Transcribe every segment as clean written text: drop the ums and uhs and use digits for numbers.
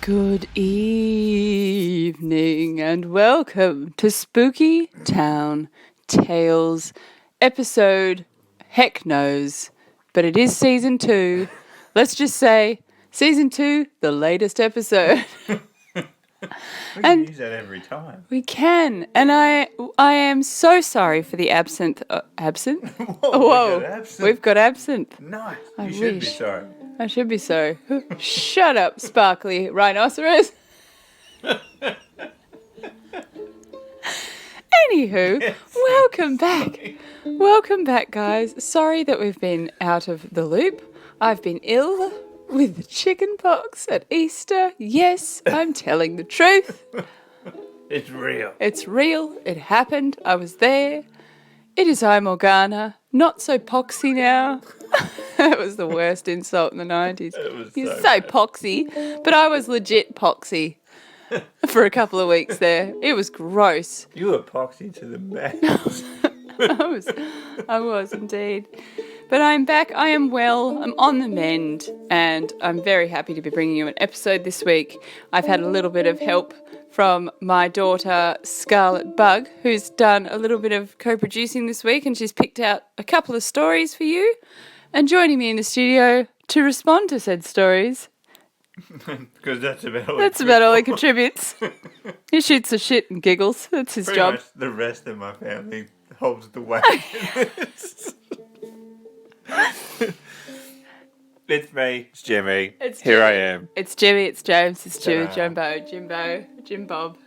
Good evening and welcome to Spooky Town Tales, episode heck knows, but it is season 2. Let's just say season 2, the latest episode. We can use that every time. We can, and I am so sorry for the absinthe. Absinthe? Whoa, We've got absinthe. Nice. I You should be wish. sorry. I should be sorry. Shut up, sparkly rhinoceros. Anywho, Yes. welcome back. Welcome back, guys. Sorry that we've been out of the loop. I've been ill with chicken pox at Easter. Yes, I'm telling the truth. It's real. It's real. It happened. I was there. It is I, Morgana. Not so poxy now. That was the worst insult in the 90s. You're so poxy. But I was legit poxy for a couple of weeks there. It was gross. You were poxy to the max. I was indeed. But I'm back. I am well. I'm on the mend. And I'm very happy to be bringing you an episode this week. I've had a little bit of help from my daughter, Scarlet Bug, who's done a little bit of co-producing this week, and she's picked out a couple of stories for you. And joining me in the studio to respond to said stories. Because that's about all he contributes. He shoots the shit and giggles. That's his Pretty job. much the rest of my family holds the weight. It's me. It's Jimmy. Here I am. It's Jimmy, it's James, it's Stu, Ta-da. Jimbo, Jim Bob,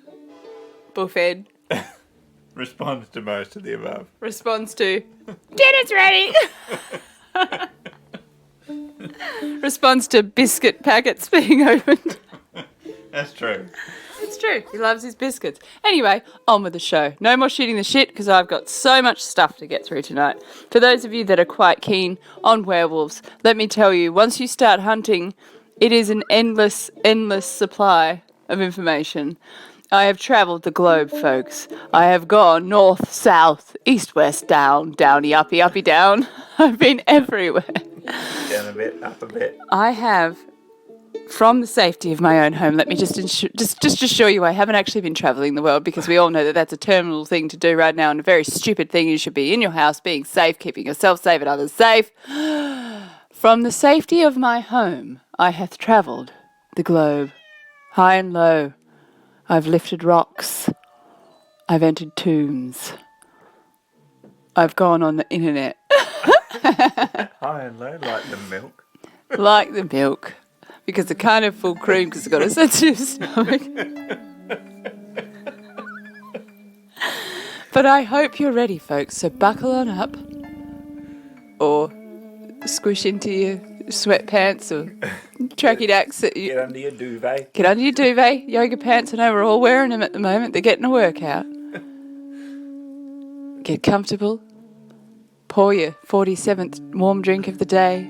Bullfed. Responds to most of the above. Responds to, dinner's ready! Responds to biscuit packets being opened. That's true. It's true. He loves his biscuits. Anyway, on with the show. No more shooting the shit because I've got so much stuff to get through tonight. For those of you that are quite keen on werewolves, let me tell you, once you start hunting, it is an endless supply of information. I have travelled the globe, folks. I have gone north, south, east, west, down, downy, uppy, uppy, down. I've been everywhere. Down a bit, up a bit. I have, from the safety of my own home, let me just assure you I haven't actually been travelling the world, because we all know that that's a terminal thing to do right now and a very stupid thing. You should be in your house, being safe, keeping yourself safe and others safe. From the safety of my home, I hath travelled the globe, high and low. I've lifted rocks. I've entered tombs. I've gone on the internet. High and low, like the milk. Like the milk. Because I can't have full cream because I've got a sensitive stomach. But I hope you're ready, folks. So buckle on up. Or squish into your sweatpants or tracky dacks. Get under your duvet. Get under your duvet. Yoga pants. I know we're all wearing them at the moment. They're getting a workout. Get comfortable. Pour your 47th warm drink of the day.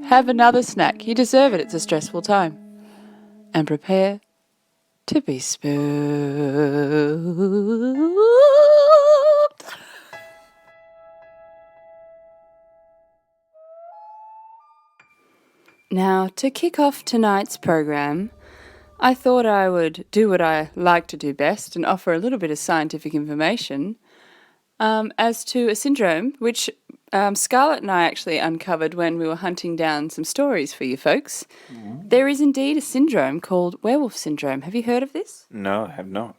Have another snack. You deserve it. It's a stressful time. And prepare to be spooked. Now, to kick off tonight's program, I thought I would do what I like to do best and offer a little bit of scientific information as to a syndrome which Scarlett and I actually uncovered when we were hunting down some stories for you folks. Mm-hmm. There is indeed a syndrome called werewolf syndrome. Have you heard of this? No, I have not.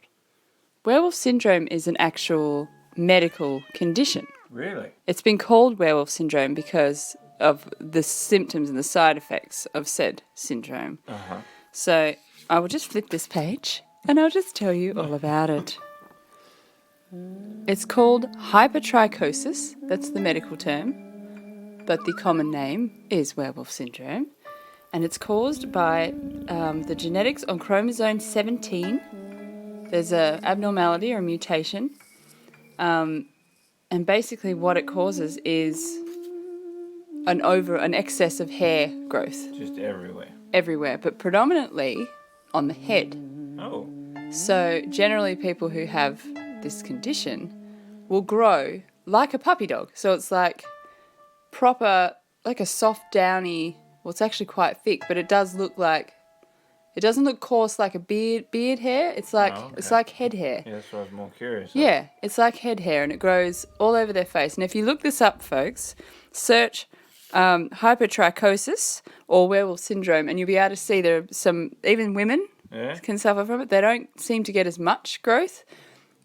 Werewolf syndrome is an actual medical condition. Really? It's been called werewolf syndrome because of the symptoms and the side effects of said syndrome. Uh-huh. So I will just flip this page and I'll just tell you all about it. It's called hypertrichosis, that's the medical term, but the common name is werewolf syndrome, and it's caused by the genetics on chromosome 17. There's a abnormality or a mutation, and basically what it causes is an excess of hair growth. Just everywhere. Everywhere, but predominantly on the head. Oh. So generally people who have this condition will grow like a puppy dog. So it's like proper, like a soft downy, well it's actually quite thick, but it doesn't look coarse like a beard hair. It's like It's like head hair. Yeah, that's what I was more curious about. Yeah, it's like head hair, and it grows all over their face. And if you look this up, folks, search hypertrichosis or werewolf syndrome, and you'll be able to see there are some, even women can suffer from it. They don't seem to get as much growth,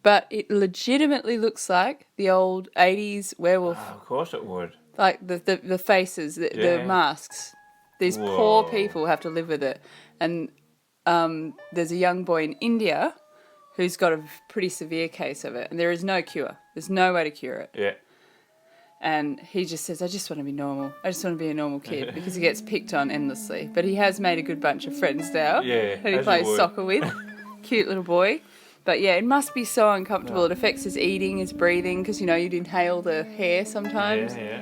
but it legitimately looks like the old 80s werewolf. Oh, of course it would. Like the faces, the masks. These poor people have to live with it. And there's a young boy in India who's got a pretty severe case of it, and there is no cure. There's no way to cure it. Yeah. And he just says, I just want to be normal. I just want to be a normal kid, because he gets picked on endlessly. But he has made a good bunch of friends now. Yeah. Who he plays soccer with. Cute little boy. But yeah, it must be so uncomfortable. It affects his eating, his breathing, because, you'd inhale the hair sometimes. Yeah.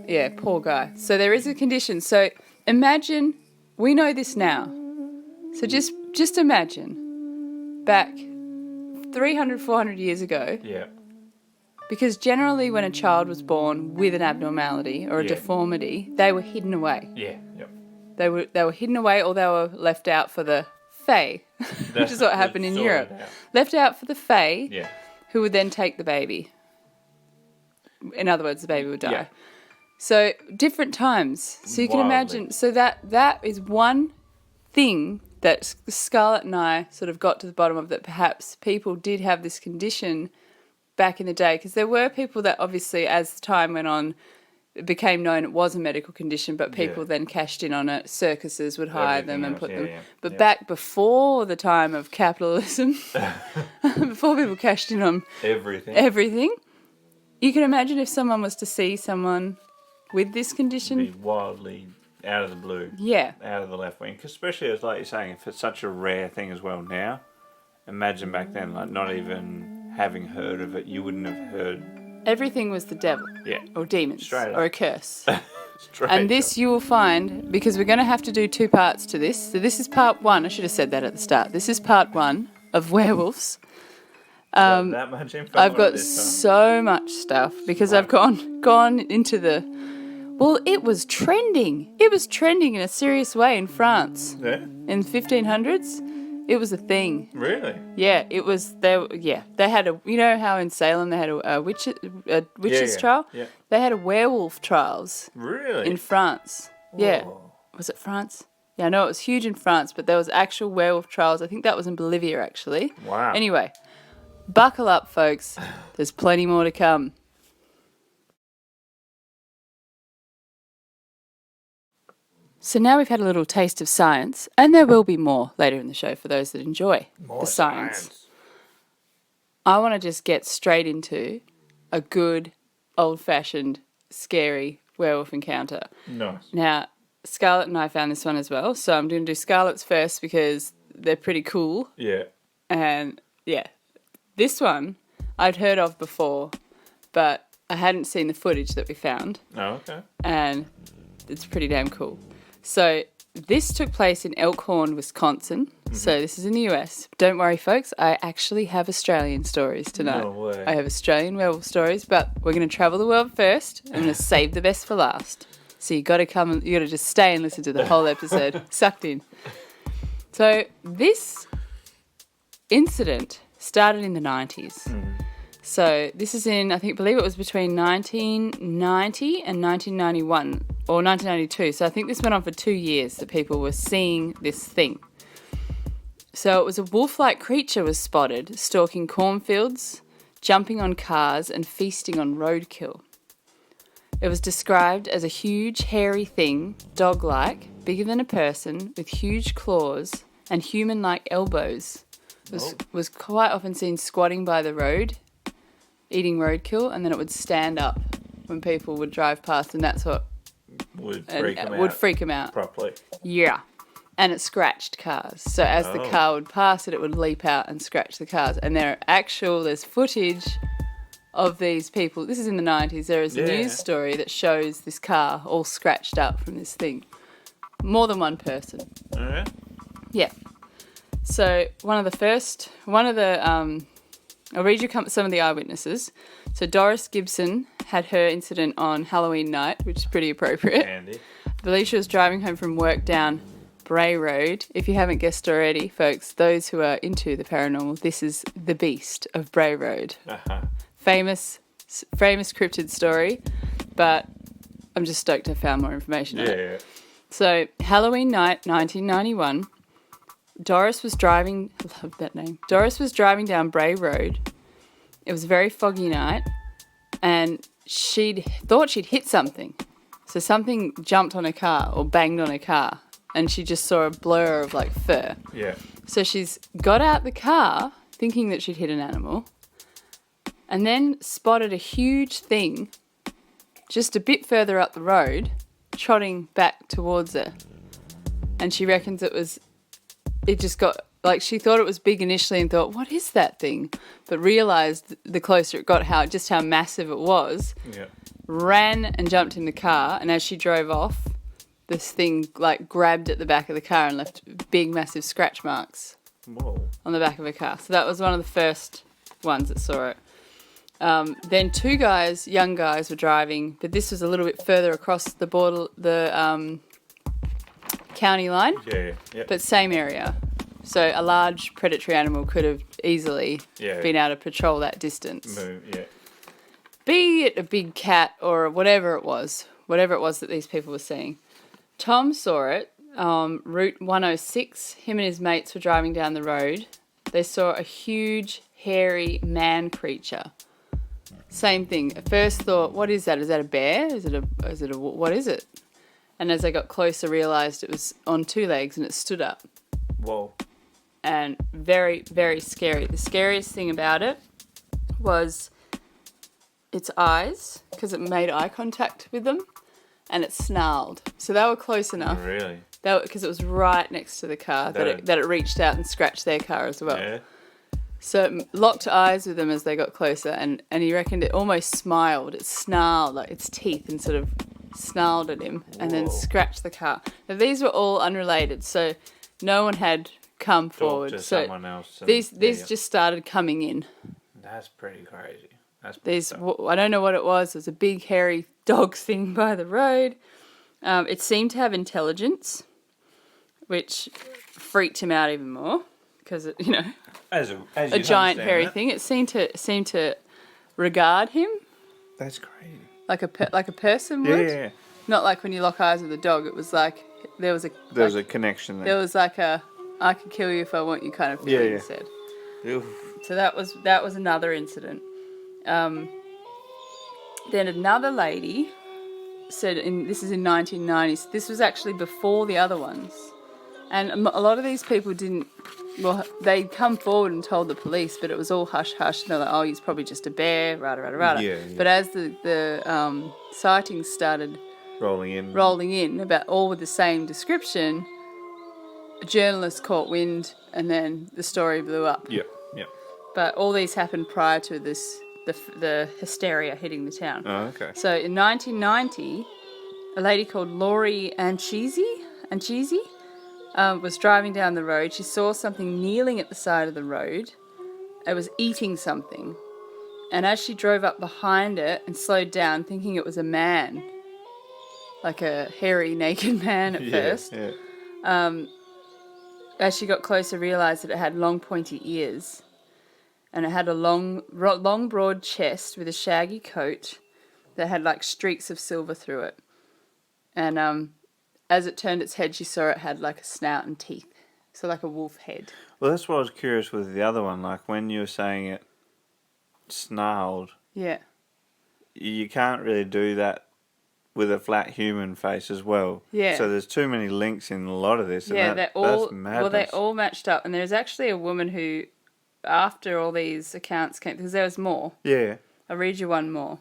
Yeah, poor guy. So there is a condition. So imagine, we know this now. So just imagine back 300, 400 years ago. Yeah. Because generally when a child was born with an abnormality or a deformity, they were hidden away. Yeah. Yep. They were hidden away, or they were left out for the fae, which is what happened in Europe. Left out for the fae, who would then take the baby. In other words, the baby would die. Yeah. So different times. So you can imagine. So that is one thing that Scarlett and I sort of got to the bottom of, that perhaps people did have this condition back in the day, because there were people that obviously, as time went on, it became known it was a medical condition, but people then cashed in on it. Circuses would hire them and put them. But back before the time of capitalism, before people cashed in on everything, you can imagine if someone was to see someone with this condition. It'd be wildly out of the blue. Yeah. Out of the left wing. 'Cause especially, as like you're saying, if it's such a rare thing as well now, imagine back then, like not even having heard of it, you wouldn't have heard. Everything was the devil. Yeah. Or demons. Straight up. Or a curse. And this you will find, because we're going to have to do 2 parts to this. So this is part 1. I should have said that at the start. This is part 1 of werewolves. That much info. I've got so much stuff, because I've gone into the... Well, it was trending. It was trending in a serious way in France. Yeah. In the 1500s. It was a thing. Really? Yeah, it was. They had a. You know how in Salem they had a witches trial? Yeah. They had a werewolf trials. Really? In France. Yeah. Whoa. Was it France? Yeah, I know it was huge in France, but there was actual werewolf trials. I think that was in Bolivia, actually. Wow. Anyway, buckle up, folks. There's plenty more to come. So now we've had a little taste of science, and there will be more later in the show for those that enjoy the science. I want to just get straight into a good, old-fashioned, scary werewolf encounter. Nice. Now, Scarlett and I found this one as well, so I'm going to do Scarlett's first because they're pretty cool. Yeah. And, yeah, this one I'd heard of before, but I hadn't seen the footage that we found. Oh, okay. And it's pretty damn cool. So this took place in Elkhorn, Wisconsin. Mm-hmm. So this is in the US. Don't worry, folks. I actually have Australian stories tonight. No way. I have Australian werewolf stories, but we're going to travel the world first. I'm going to save the best for last. So you got to just stay and listen to the whole episode. Sucked in. So this incident started in the 90s. Mm. So this is I believe it was between 1990 and 1991 or 1992. So I think this went on for 2 years that people were seeing this thing. So it was a wolf-like creature was spotted stalking cornfields, jumping on cars and feasting on roadkill. It was described as a huge hairy thing, dog-like, bigger than a person, with huge claws and human-like elbows, was quite often seen squatting by the road, eating roadkill, and then it would stand up when people would drive past, and that's what would freak them out properly. Yeah. And it scratched cars. So as the car would pass it would leap out and scratch the cars. And there's footage of these people. This is in the 90s. There is a news story that shows this car all scratched up from this thing. More than one person. Oh, yeah? Yeah. So I'll read you some of the eyewitnesses. So Doris Gibson had her incident on Halloween night, which is pretty appropriate. Handy. I believe she was driving home from work down Bray Road. If you haven't guessed already, folks, those who are into the paranormal, this is the beast of Bray Road. Uh-huh. Famous cryptid story, but I'm just stoked I found more information on it. Yeah. So Halloween night, 1991, Doris was driving, I love that name, Doris was driving down Bray Road. It was a very foggy night, and she'd thought she'd hit something. So something jumped on her car or banged on her car, and she just saw a blur of like fur. Yeah. So she's got out the car thinking that she'd hit an animal, and then spotted a huge thing just a bit further up the road, trotting back towards her. And she reckons it just got, like, she thought it was big initially and thought, what is that thing? But realised the closer it got just how massive it was. Yeah. Ran and jumped in the car, and as she drove off, this thing like grabbed at the back of the car and left big massive scratch marks on the back of her car. So that was one of the first ones that saw it. Then two young guys were driving, but this was a little bit further across the border, the county line. Yeah. But same area. So a large predatory animal could have easily been able to patrol that distance. Be it a big cat or whatever it was that these people were seeing. Tom saw it, Route 106. Him and his mates were driving down the road. They saw a huge, hairy man creature. Same thing. At first thought, what is that? Is that a bear? What is it? And as they got closer, realised it was on two legs and it stood up. Whoa. And very, very scary. The scariest thing about it was its eyes, because it made eye contact with them, and it snarled. So they were close enough. Oh, really? Because it was right next to the car that it reached out and scratched their car as well. Yeah. So it locked eyes with them as they got closer, and he reckoned it almost smiled. It snarled, like its teeth, and sort of snarled at him and then scratched the car. Now, these were all unrelated, so no one had come forward. To so someone else. These just started coming in. That's pretty crazy. I don't know what it was. It was a big hairy dog thing by the road. It seemed to have intelligence, which freaked him out even more because it, as a giant hairy thing. It seemed to regard him. That's crazy. Like a person would. Yeah. Not like when you lock eyes with a dog. It was like there was a connection there. There was like I could kill you if I want you kind of feeling. He said. Oof. So that was another incident. Then another lady said, this is in 1990s, this was actually before the other ones. And a lot of these people they'd come forward and told the police, but it was all hush-hush. And they're like, oh, he's probably just a bear, rada. Yeah. But as the sightings started rolling in, about all with the same description, a journalist caught wind, and then the story blew up. Yeah. But all these happened prior to the hysteria hitting the town. Oh, okay. So in 1990, a lady called Laurie Anchisi was driving down the road. She saw something kneeling at the side of the road. It was eating something. And as she drove up behind it and slowed down, thinking it was a man, like a hairy, naked man at first, as she got closer, realised that it had long, pointy ears. And it had a long, broad chest with a shaggy coat that had like streaks of silver through it. And as it turned its head, she saw it had like a snout and teeth. So like a wolf head. Well, that's what I was curious with the other one. Like when you were saying it snarled. Yeah. You can't really do that with a flat human face as well. Yeah. So there's too many links in a lot of this. And Yeah, that's madness. they all matched up. And there's actually a woman who, after all these accounts came, because there was more. Yeah. I'll read you one more.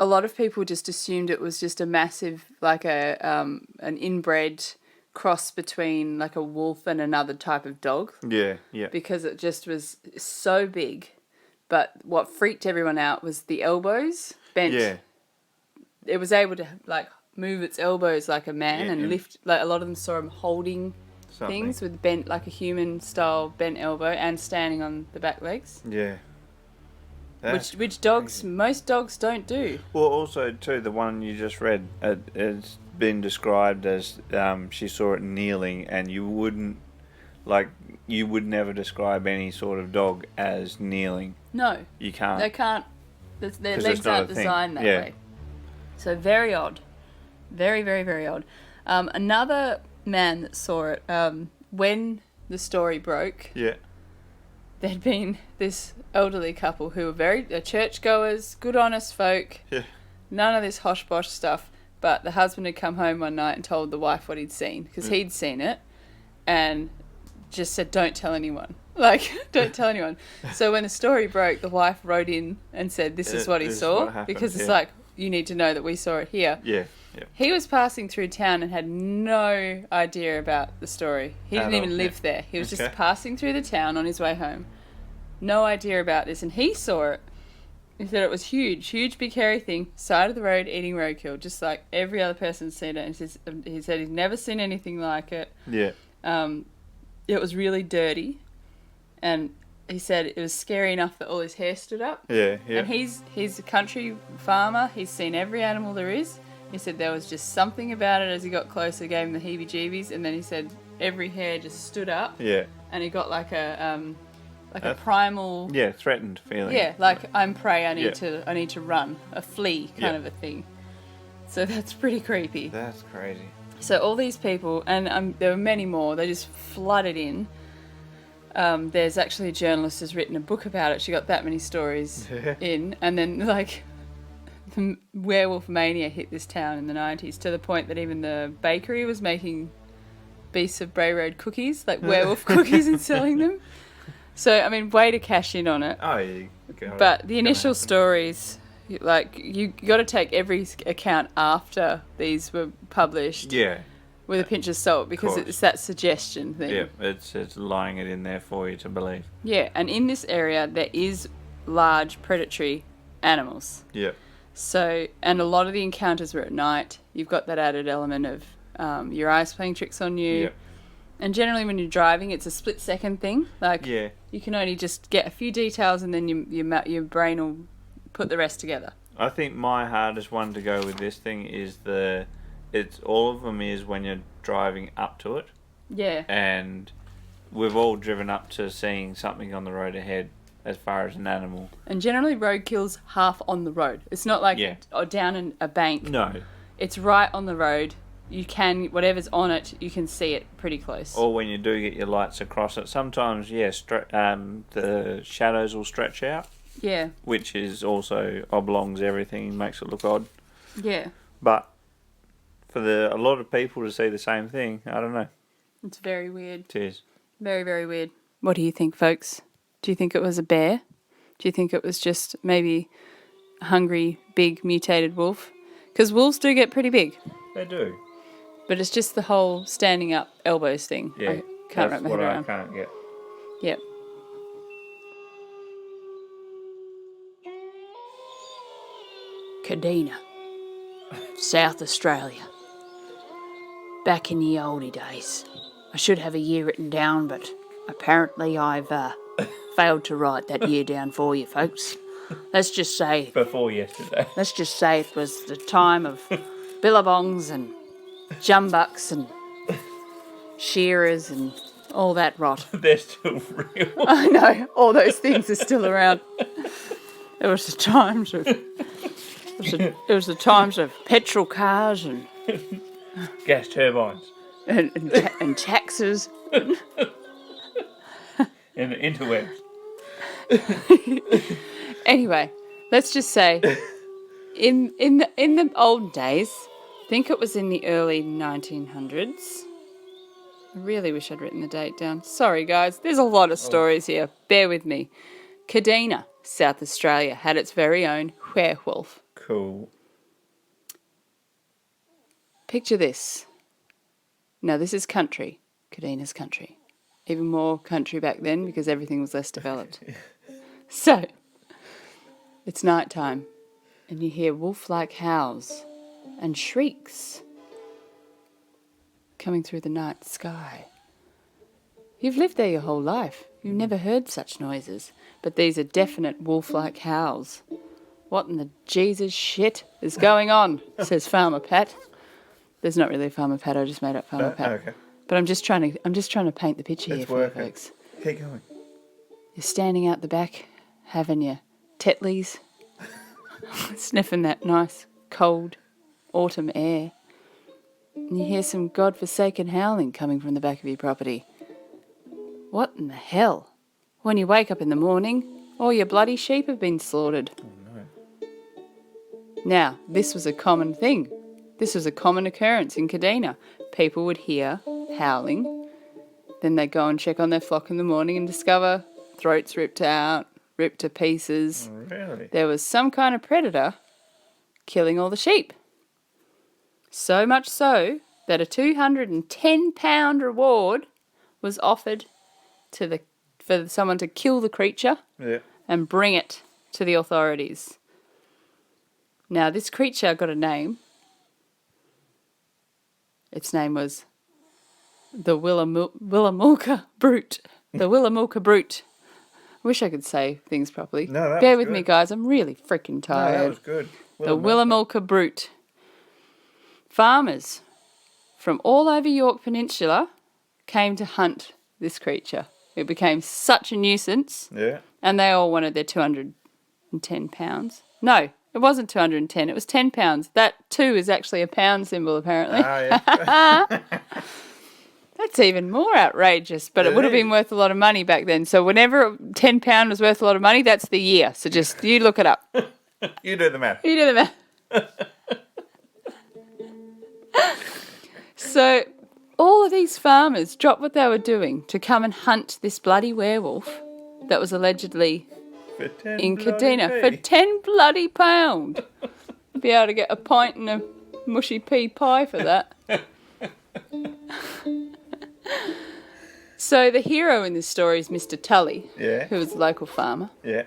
A lot of people just assumed it was just a massive, like an inbred cross between like a wolf and another type of dog. Yeah, yeah. Because it just was so big. But what freaked everyone out was the elbows bent. Yeah. It was able to like move its elbows like a man and lift. Like a lot of them saw him holding things with bent, like a human style bent elbow, and standing on the back legs. Yeah. Which dogs, most dogs don't do. Well, also too, the one you just read, it's been described as she saw it kneeling, and you would never describe any sort of dog as kneeling. No, you can't. They can't. Their legs aren't designed that way. So very odd, very very very odd. Another man that saw it when the story broke. Yeah. There'd been this elderly couple who were churchgoers, good honest folk. Yeah. None of this hosh posh stuff. But the husband had come home one night and told the wife what he'd seen, because he'd seen it, and just said, "Don't tell anyone." Like, don't tell anyone. So when the story broke, the wife wrote in and said, "This is what he saw," because it's like, you need to know that we saw it here. Yeah. Yeah. He was passing through town and had no idea about the story. He didn't even live there. He was just passing through the town on his way home. No idea about this. And he saw it. He said it was huge, big, hairy thing, side of the road, eating roadkill, just like every other person's seen it. And he said he's never seen anything like it. Yeah. It was really dirty. And he said it was scary enough that all his hair stood up. Yeah, yeah. And he's a country farmer. He's seen every animal there is. He said there was just something about it as he got closer, gave him the heebie-jeebies, and then he said every hair just stood up. Yeah. And he got like a primal. Yeah, threatened feeling. Yeah, like I'm prey. I need to run. A flea kind of a thing. So that's pretty creepy. That's crazy. So all these people, and there were many more. They just flooded in. There's actually a journalist who's written a book about it. She got that many stories in, and then like. The werewolf mania hit this town in the 90s to the point that even the bakery was making Beasts of Bray Road cookies, like werewolf cookies, and selling them. So, I mean, way to cash in on it. Oh, yeah. But the initial stories, like, you got to take every account after these were published with a pinch of salt, because it's that suggestion thing. Yeah, it's lying it in there for you to believe. Yeah, and in this area, there is large predatory animals. Yeah. So, and a lot of the encounters were at night. You've got that added element of your eyes playing tricks on you. Yep. And generally when you're driving, it's a split-second thing. Like, you can only just get a few details and then your brain will put the rest together. I think my hardest one to go with this thing is all of them is when you're driving up to it. Yeah. And we've all driven up to seeing something on the road ahead. As far as an animal. And generally roadkill's half on the road. It's not like down in a bank. No. It's right on the road. You can, whatever's on it, you can see it pretty close. Or when you do get your lights across it, sometimes, the shadows will stretch out. Yeah. Which is also oblongs everything, makes it look odd. Yeah. But for a lot of people to see the same thing, I don't know. It's very weird. It is. Very, very weird. What do you think, folks? Do you think it was a bear? Do you think it was just maybe a hungry, big, mutated wolf? Because wolves do get pretty big. They do. But it's just the whole standing up elbows thing. Yeah, I can't wrap my head around. I can't get. Yep. Kadina, South Australia. Back in the oldie days. I should have a year written down, but apparently I've failed to write that year down for you, folks. Let's just say... Before yesterday. Let's just say it was the time of billabongs and jumbucks and shearers and all that rot. They're still real. I know, all those things are still around. It was the times of... It was the times of petrol cars and... Gas turbines. And taxes. And the interwebs. Anyway, let's just say, in in the old days, I think it was in the early 1900s. I really wish I'd written the date down. Sorry, guys. There's a lot of stories here. Bear with me. Kadena, South Australia, had its very own werewolf. Cool. Picture this. Now, this is country. Kadena's country. Even more country back then because everything was less developed. So, it's night time, and you hear wolf-like howls and shrieks coming through the night sky. You've lived there your whole life. You've never heard such noises, but these are definite wolf-like howls. What in the Jesus shit is going on? Says Farmer Pat. There's not really a Farmer Pat. I just made up Farmer Pat. Okay. But I'm just trying to paint the picture here for you folks. Keep going. You're standing out the back, having your Tetleys, sniffing that nice, cold autumn air. And you hear some godforsaken howling coming from the back of your property. What in the hell? When you wake up in the morning, all your bloody sheep have been slaughtered. Oh, no. Now, this was a common thing. This was a common occurrence in Kadena. People would hear howling, then they'd go and check on their flock in the morning and discover throats ripped out, ripped to pieces. Really? There was some kind of predator killing all the sheep. So much so that a £210 reward was offered for someone to kill the creature and bring it to the authorities. Now, this creature got a name. Its name was the Willamulka Brute. The Willamulka Brute. I wish I could say things properly. No, that Bear was with me, good. guys. I'm really freaking tired. No, that was good. The Willamulka Brute. Farmers from all over York Peninsula came to hunt this creature. It became such a nuisance. Yeah. And they all wanted their £210. No, it wasn't 210. It was £10. That 2 is actually a pound symbol, apparently. Ah, yeah. That's even more outrageous, but it would have been worth a lot of money back then. So whenever £10 was worth a lot of money, that's the year. So just, you look it up. You do the math. You do the math. So all of these farmers dropped what they were doing to come and hunt this bloody werewolf that was allegedly For 10 in bloody Kadena for p. 10 bloody pound. Be able to get a pint and a mushy pea pie for that. So the hero in this story is Mr. Tully, Yeah. who was a local farmer, Yeah.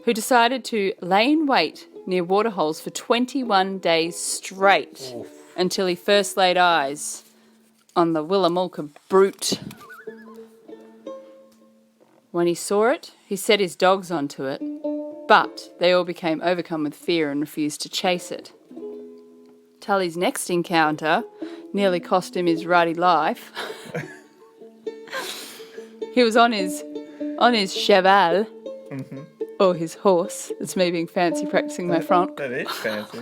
who decided to lay in wait near waterholes for 21 days straight until he first laid eyes on the Willamulka Brute. When he saw it, he set his dogs onto it, but they all became overcome with fear and refused to chase it. Tully's next encounter nearly cost him his ruddy life. He was on his cheval, or his horse. It's me being fancy practicing my Franc. That is fancy.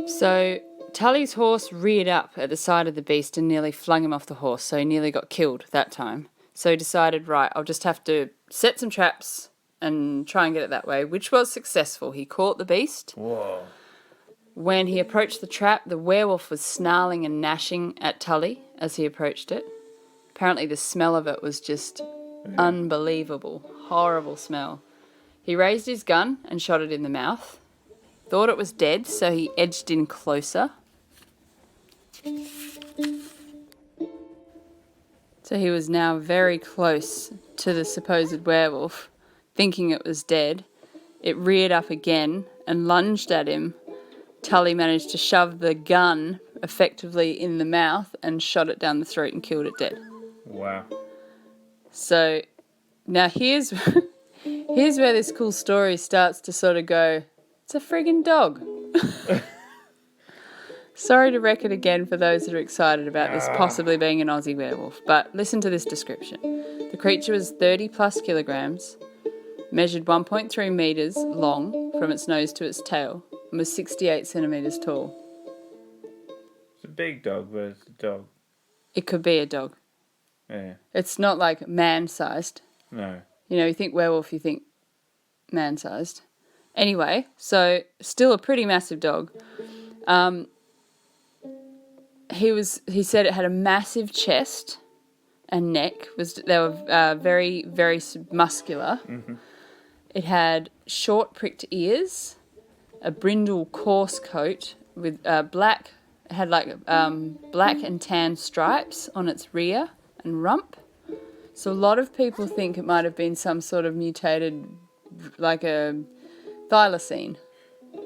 So Tully's horse reared up at the side of the beast and nearly flung him off the horse, so he nearly got killed that time. So he decided, right, I'll just have to set some traps and try and get it that way, which was successful. He caught the beast. Whoa. When he approached the trap, the werewolf was snarling and gnashing at Tully as he approached it. Apparently the smell of it was just unbelievable. Horrible smell. He raised his gun and shot it in the mouth. Thought it was dead, so he edged in closer. So he was now very close to the supposed werewolf, thinking it was dead. It reared up again and lunged at him. Tully managed to shove the gun effectively in the mouth and shot it down the throat and killed it dead. Wow. So now here's where this cool story starts to sort of go, it's a friggin' dog. Sorry to wreck it again for those that are excited about this possibly being an Aussie werewolf, but listen to this description. The creature was 30 plus kilograms, measured 1.3 metres long from its nose to its tail, and was 68 centimetres tall. It's a big dog, but it's a dog. It could be a dog. Yeah. It's not like man-sized. No. You know, you think werewolf, you think man-sized. Anyway, so still a pretty massive dog. He said it had a massive chest and neck. They were very, very muscular. Mm-hmm. It had short pricked ears, a brindle coarse coat with black. It had black and tan stripes on its rear and rump. So a lot of people think it might have been some sort of mutated, like a thylacine.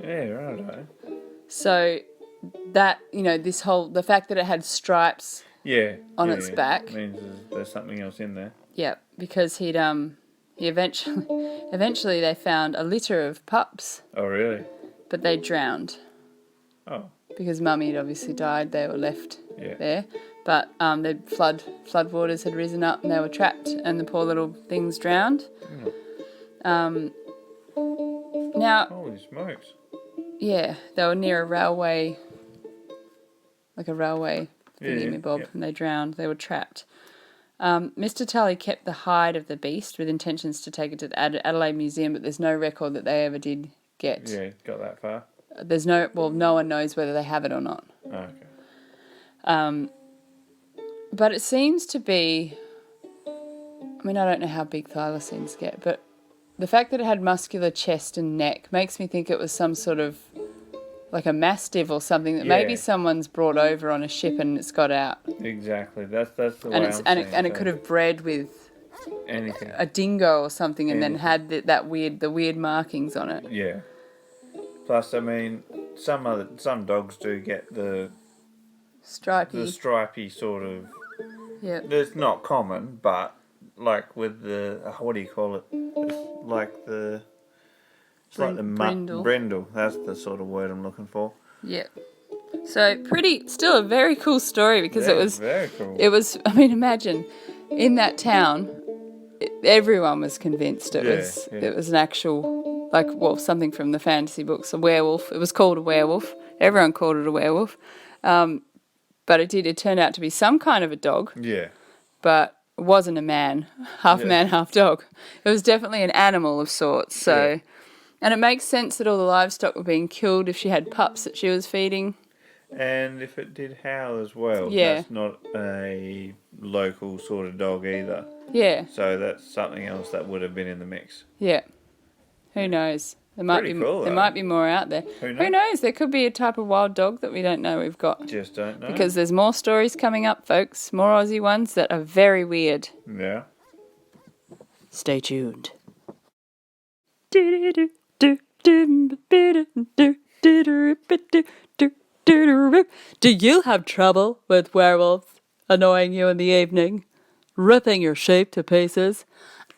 Yeah, right. So that, the fact that it had stripes on its back means there's something else in there. Yeah, because he eventually they found a litter of pups, Oh, really? but they drowned Oh, because Mummy had obviously died. They were left yeah. there, but the flood waters had risen up and they were trapped, and the poor little things drowned. Mm. Now, Holy smokes! yeah, they were near a railway thingy-me-bob, and they drowned. They were trapped. Mr. Tully kept the hide of the beast with intentions to take it to the Adelaide Museum, but there's no record that they ever did get. Yeah, got that far. No one knows whether they have it or not. Oh, okay. But it seems to be, I mean, I don't know how big thylacines get, but the fact that it had muscular chest and neck makes me think it was some sort of, like a mastiff or something that maybe someone's brought over on a ship and it's got out. Exactly. That's the way it could have bred with anything, a dingo or something, and then had the weird markings on it. Yeah. Plus, I mean, some dogs do get the stripy sort of. Yeah. It's not common, but like with the what do you call it? It's like the. It's like the brindle. That's the sort of word I'm looking for. Yeah. So still a very cool story, because it was very cool. It was. I mean, imagine in that town, everyone was convinced it was an actual, something from the fantasy books, a werewolf. It was called a werewolf. Everyone called it a werewolf. But it turned out to be some kind of a dog. Yeah. But it wasn't a man, half man, half dog. It was definitely an animal of sorts. So. Yeah. And it makes sense that all the livestock were being killed if she had pups that she was feeding. And if it did howl as well. Yeah. That's not a local sort of dog either. Yeah. So that's something else that would have been in the mix. Yeah. Who knows? There might be more out there. Who knows? There could be a type of wild dog that we don't know we've got. Just don't know. Because there's more stories coming up, folks. More Aussie ones that are very weird. Yeah. Stay tuned. Do you have trouble with werewolves annoying you in the evening, ripping your sheep to pieces?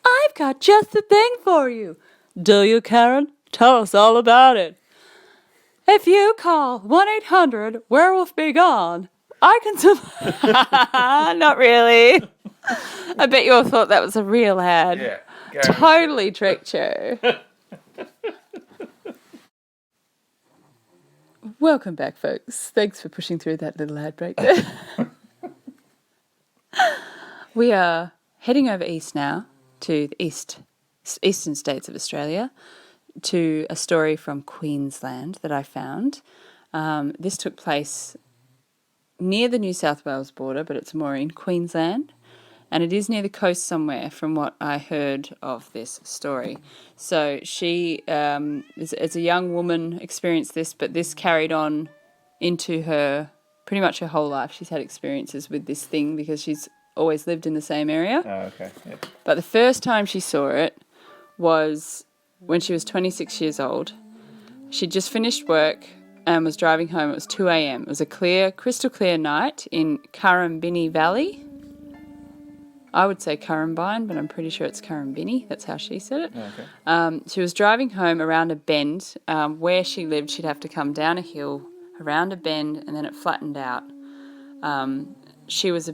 I've got just the thing for you. Do you, Karen? Tell us all about it. If you call 1-800-WEREWOLF-BE-GONE, I can... Not really. I bet you all thought that was a real ad. Yeah. Totally tricked you. Welcome back, folks. Thanks for pushing through that little ad break there. We are heading over east now to the eastern states of Australia, to a story from Queensland that I found. This took place near the New South Wales border, but it's more in Queensland. And it is near the coast somewhere, from what I heard of this story. So she, as a young woman, experienced this, but this carried on into pretty much her whole life. She's had experiences with this thing because she's always lived in the same area. Oh, okay. Yep. But the first time she saw it was when she was 26 years old. She'd just finished work and was driving home. It was 2 a.m. It was a crystal clear night in Currumbinny Valley. I would say Currumbine, but I'm pretty sure it's Currumbinny. That's how she said it. Okay. She was driving home around a bend. Where she lived, she'd have to come down a hill, around a bend, and then it flattened out. She was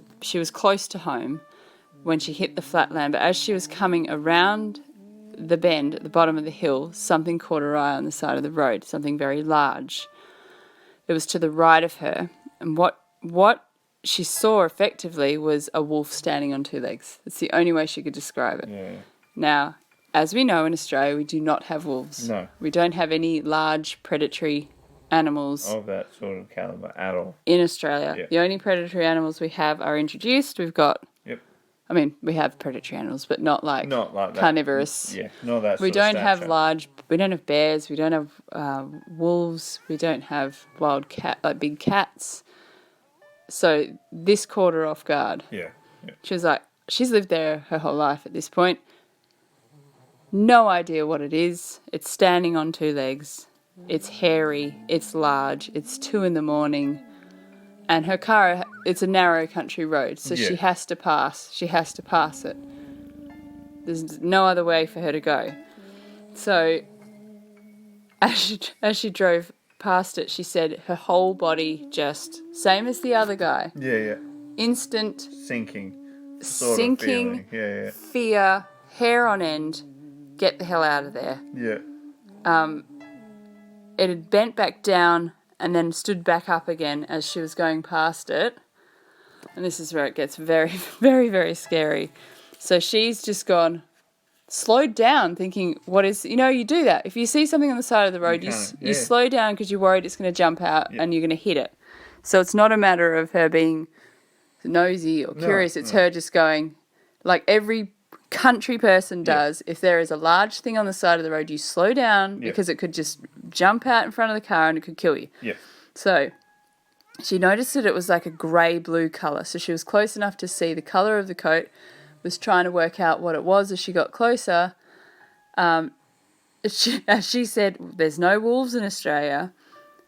close to home when she hit the flat land, but as she was coming around the bend at the bottom of the hill, something caught her eye on the side of the road, something very large. It was to the right of her, and what she saw effectively was a wolf standing on two legs. That's the only way she could describe it. Yeah. Now, as we know in Australia, we do not have wolves. No. We don't have any large predatory animals Of that sort of caliber at all. in Australia. Yeah. The only predatory animals we have are introduced. We've got, Yep. I mean, we have predatory animals, but not like that. carnivorous. Yeah, not that We sort of don't have stature. we don't have bears, we don't have wolves, we don't have big cats. So this caught her off guard. Yeah. Yeah. She was like, she's lived there her whole life at this point. No idea what it is. It's standing on two legs. It's hairy. It's large. It's 2 a.m. And her car, it's a narrow country road, so Yeah. she has to pass. She has to pass it. There's no other way for her to go. So as she drove past it, she said her whole body just, same as the other guy, Yeah. instant Sinking. sinking, Yeah. fear, hair on end, get the hell out of there. Yeah. It had bent back down and then stood back up again as she was going past it. And this is where it gets very, very, very scary. So she's just slowed down, thinking, you do that. If you see something on the side of the road, you slow down because you're worried it's going to jump out and you're going to hit it. So it's not a matter of her being nosy or curious. It's her just going, like every country person does. If there is a large thing on the side of the road, you slow down because it could just jump out in front of the car and it could kill you. Yeah. So she noticed that it was like a grey-blue colour. So she was close enough to see the colour of the coat, was trying to work out what it was as she got closer. As she said, there's no wolves in Australia,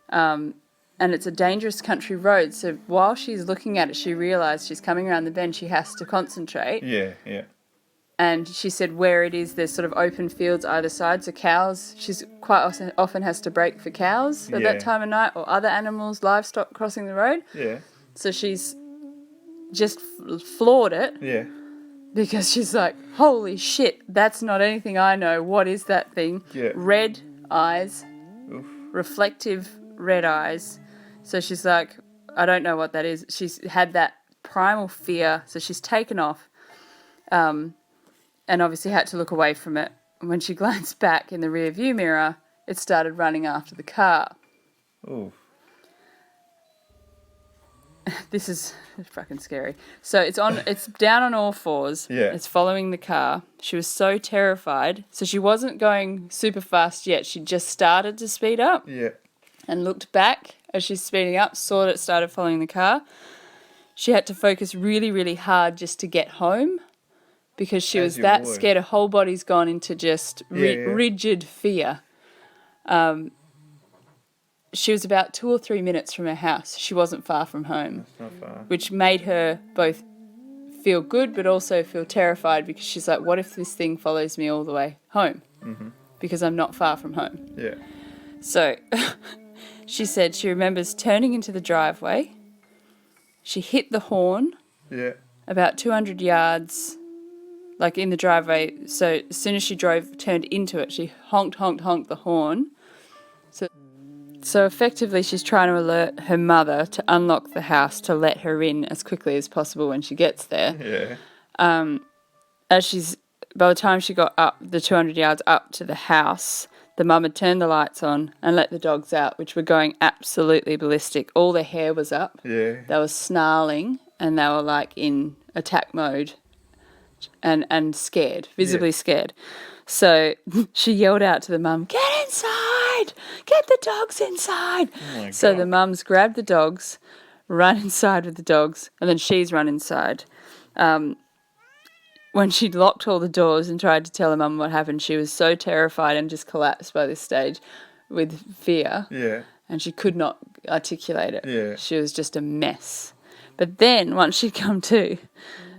and it's a dangerous country road. So while she's looking at it, she realised she's coming around the bend, she has to concentrate. Yeah. Yeah. And she said where it is, there's sort of open fields either side. So cows, she's quite often has to brake for cows at that time of night, or other animals, livestock crossing the road. Yeah. So she's just floored it. Yeah. Because she's like, holy shit, that's not anything I know. What is that thing? Yeah. Red eyes, Oof. reflective red eyes. So she's like, I don't know what that is. She's had that primal fear, so she's taken off. And obviously had to look away from it. When she glanced back in the rear view mirror, it started running after the car. Oof. This is fucking scary. So it's down on all fours. Yeah. It's following the car. She was so terrified. So she wasn't going super fast yet. She just started to speed up. Yeah. And looked back as she's speeding up, saw that it started following the car. She had to focus really, really hard just to get home, because she was that scared. Her whole body's gone into just rigid fear. She was about 2 or 3 minutes from her house. She wasn't far from home. That's not far. Which made her both feel good but also feel terrified, because she's like, what if this thing follows me all the way home? Mm-hmm. Because I'm not far from home. Yeah. So she said she remembers turning into the driveway. She hit the horn about 200 yards, like in the driveway. So as soon as she turned into it, she honked the horn. So effectively she's trying to alert her mother to unlock the house to let her in as quickly as possible when she gets there. Yeah. By the time she got up the 200 yards up to the house, the mum had turned the lights on and let the dogs out, which were going absolutely ballistic. All their hair was up. Yeah. They were snarling and they were like in attack mode and scared, visibly scared. So she yelled out to the mum, "Get inside! Get the dogs inside!" Oh so the mum's grabbed the dogs, run inside with the dogs, and then she's run inside. When she'd locked all the doors and tried to tell her mum what happened, she was so terrified and just collapsed by this stage with fear. Yeah. And she could not articulate it. Yeah. She was just a mess. But then once she'd come to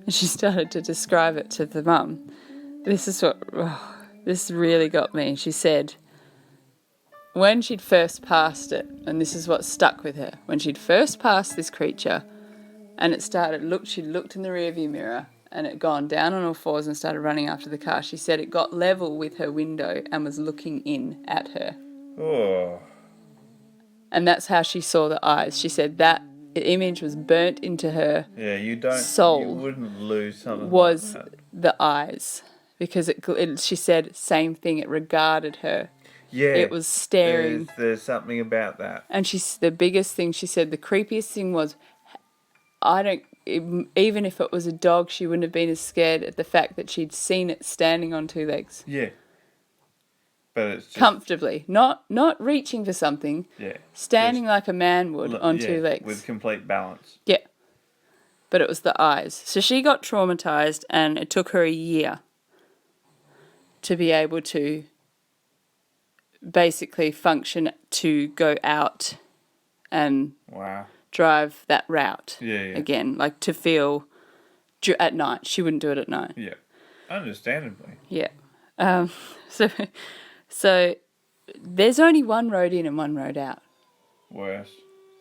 and she started to describe it to the mum, this really got me. She said when she'd first passed it, and this is what stuck with her, when she'd first passed this creature and she looked in the rearview mirror and it had gone down on all fours and started running after the car. She said it got level with her window and was looking in at her. Oh. And that's how she saw the eyes. She said that image was burnt into her Yeah, soul. You wouldn't lose something was like that. the eyes. because she said same thing. It regarded her. Yeah. It was staring. There's something about that. And the biggest thing she said, the creepiest thing was, even if it was a dog, she wouldn't have been as scared at the fact that she'd seen it standing on two legs. Yeah. But it's just, comfortably, not reaching for something. Yeah. Standing like a man would on two legs. With complete balance. Yeah. But it was the eyes. So she got traumatized, and it took her a year to be able to basically function to go out and drive that route again. Like to feel at night. She wouldn't do it at night. Yeah. Understandably. Yeah. So there's only one road in and one road out. Worse.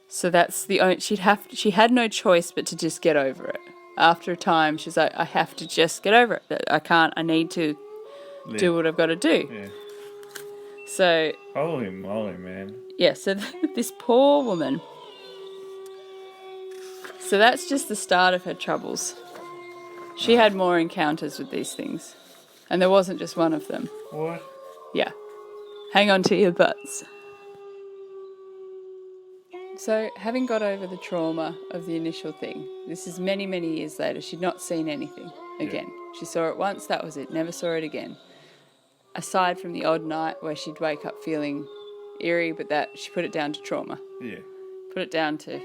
So that's the only, she had no choice but to just get over it. After a time, she's like, I have to just get over it. I need to do what I've got to do. Yeah. So. Holy moly, man. Yeah, so this poor woman. So that's just the start of her troubles. She had more encounters with these things. And there wasn't just one of them. What? Yeah. Hang on to your butts. So, having got over the trauma of the initial thing, this is many, many years later, she'd not seen anything again. Yeah. She saw it once, that was it, never saw it again. Aside from the odd night where she'd wake up feeling eerie, but that she put it down to trauma. Yeah. Put it down to,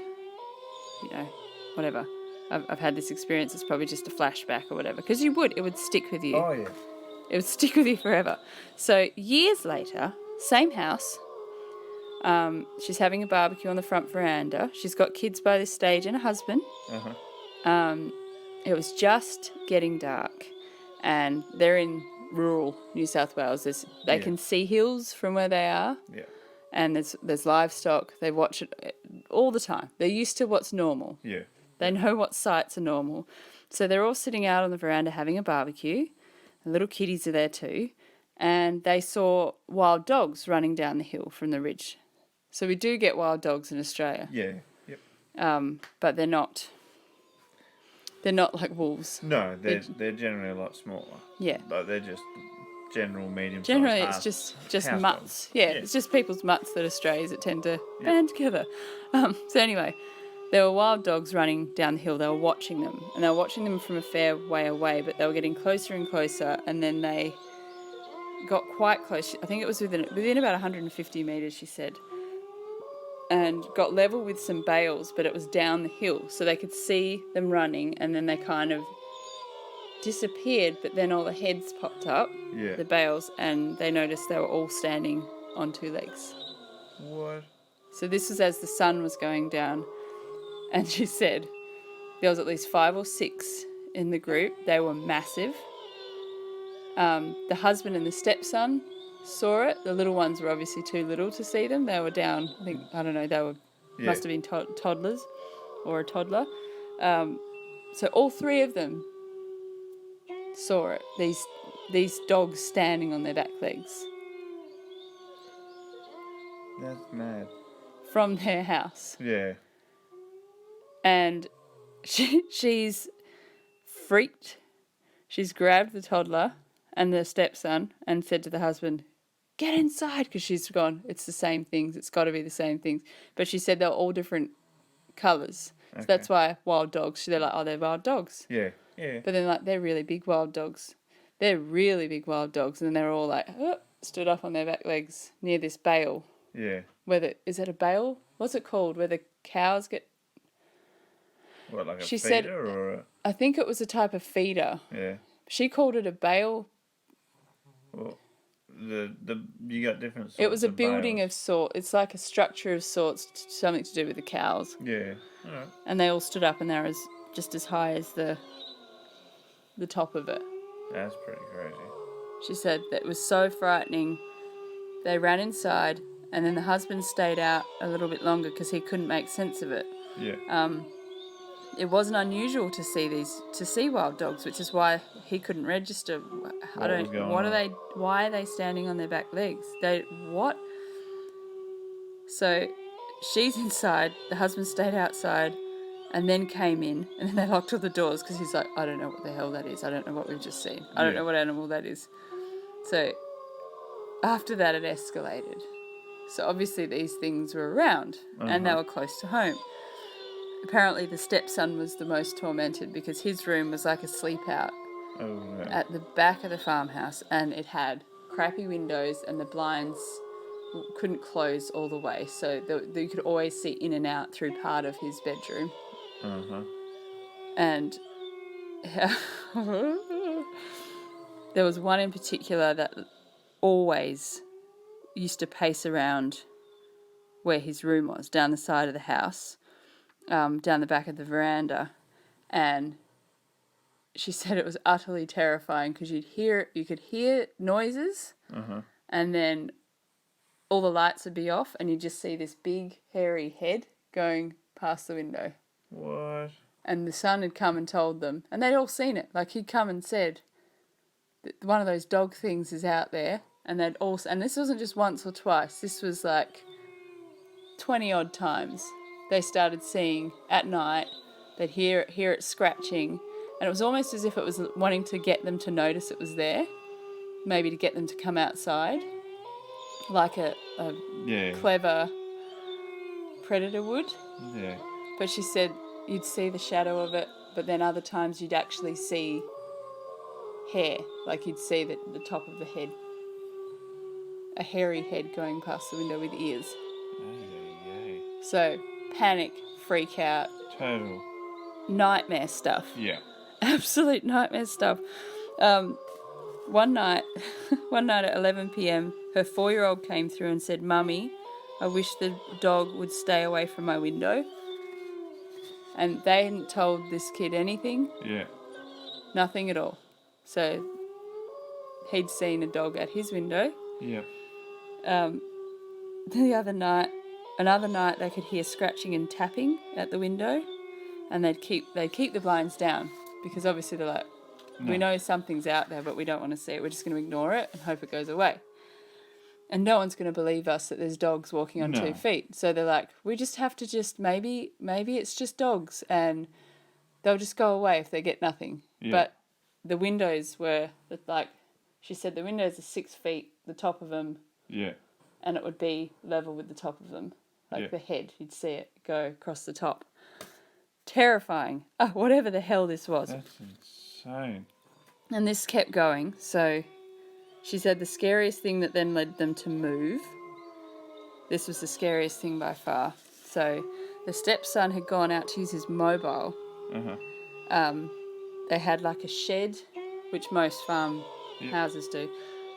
whatever. I've had this experience, it's probably just a flashback or whatever. Because it would stick with you. Oh, yeah. It would stick with you forever. So, years later, same house. She's having a barbecue on the front veranda. She's got kids by this stage and a husband. Uh-huh. It was just getting dark, and they're in rural New South Wales. They can see hills from where they are. Yeah. And there's livestock. They watch it all the time. They're used to what's normal. Yeah. They know what sights are normal. So they're all sitting out on the veranda having a barbecue. The little kiddies are there too. And they saw wild dogs running down the hill from the ridge. So we do get wild dogs in Australia. Yeah. Yep. But they're not like wolves. No, they're generally a lot smaller. Yeah. But they're just general medium. Generally, it's just mutts. Yeah, it's just people's mutts that are strays that tend to band together. So anyway, there were wild dogs running down the hill. They were watching them, and they were watching them from a fair way away, but they were getting closer and closer, and then they got quite close. I think it was within about 150 metres, she said, and got level with some bales, but it was down the hill, so they could see them running, and then they kind of disappeared, but then all the heads popped up, the bales, and they noticed they were all standing on two legs. What? So this was as the sun was going down, and she said there was at least 5 or 6 in the group. They were massive. The husband and the stepson saw it. The little ones were obviously too little to see them. They were down, must have been toddlers or a toddler. So all 3 of them saw it. These dogs standing on their back legs. That's mad. From their house. Yeah. And she's freaked. She's grabbed the toddler and the stepson and said to the husband, get inside, because she's gone, it's the same things, it's got to be the same things. But she said they're all different colours. Okay. So that's why wild dogs, they're like, oh, they're wild dogs. Yeah, yeah. But then, like, they're really big wild dogs. They're really big wild dogs. And then they're all like, stood up on their back legs near this bale. Yeah. Is that a bale? What's it called? Where the cows get... What, like a feeder said, or a... I think it was a type of feeder. Yeah. She called it a bale. Well, you got different sorts. It was a building bales. of sort. It's like a structure of sorts, something to do with the cows. Yeah. All right. And they all stood up, and they were just as high as the top of it. That's pretty crazy. She said that it was so frightening. They ran inside, and then the husband stayed out a little bit longer because he couldn't make sense of it. Yeah. It wasn't unusual to see wild dogs, which is why he couldn't register. Why are they standing on their back legs? What? So she's inside, the husband stayed outside, and then came in, and then they locked all the doors because he's like, I don't know what the hell that is. I don't know what we've just seen. I don't know what animal that is. So after that, it escalated. So obviously these things were around, and they were close to home. Apparently the stepson was the most tormented because his room was like a sleep out at the back of the farmhouse, and it had crappy windows and the blinds couldn't close all the way, so you could always see in and out through part of his bedroom. And there was one in particular that always used to pace around where his room was, down the side of the house, down the back of the veranda, and she said it was utterly terrifying because you could hear noises, and then all the lights would be off, and you'd just see this big hairy head going past the window. What? And the son had come and told them, and they'd all seen it. Like, he'd come and said that one of those dog things is out there, and they'd all, and this wasn't just once or twice. This was like 20 odd times. They started seeing at night. They'd hear it scratching, and it was almost as if it was wanting to get them to notice it was there, maybe to get them to come outside, like a clever predator would. Yeah. But she said you'd see the shadow of it, but then other times you'd actually see hair, like you'd see the top of the head, a hairy head going past the window with ears. So panic, freak out, total nightmare stuff. Yeah. Absolute nightmare stuff. One night at 11 p.m, her 4-year-old came through and said, "Mummy, I wish the dog would stay away from my window." And they hadn't told this kid anything. Yeah. Nothing at all. So he'd seen a dog at his window. Yeah. Another night, they could hear scratching and tapping at the window, and they'd keep the blinds down because obviously they're like, we know something's out there, but we don't want to see it. We're just going to ignore it and hope it goes away. And no one's going to believe us that there's dogs walking on 2 feet. So they're like, we just have to maybe it's just dogs, and they'll just go away if they get nothing. Yeah. But the windows were, like, she said the windows are 6 feet, the top of them. Yeah. And it would be level with the top of them. Like the head, you'd see it go across the top. Terrifying. Oh, whatever the hell this was. That's insane. And this kept going, so she said the scariest thing that then led them to move, this was the scariest thing by far. So the stepson had gone out to use his mobile. They had like a shed, which most farm houses do.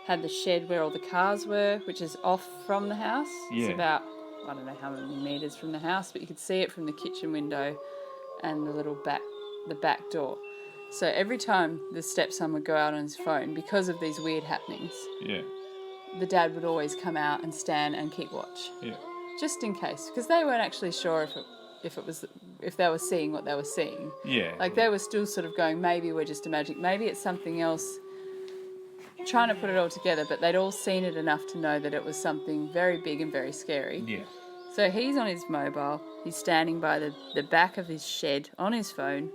Had the shed where all the cars were, which is off from the house. Yeah. It's about, I don't know how many metres from the house, but you could see it from the kitchen window and the back door. So every time the stepson would go out on his phone, because of these weird happenings, the dad would always come out and stand and keep watch, just in case, because they weren't actually sure if they were seeing what they were seeing. Yeah, like they were still sort of going, maybe we're just imagining, maybe it's something else. Trying to put it all together, but they'd all seen it enough to know that it was something very big and very scary. Yeah. So he's on his mobile. He's standing by the back of his shed on his phone.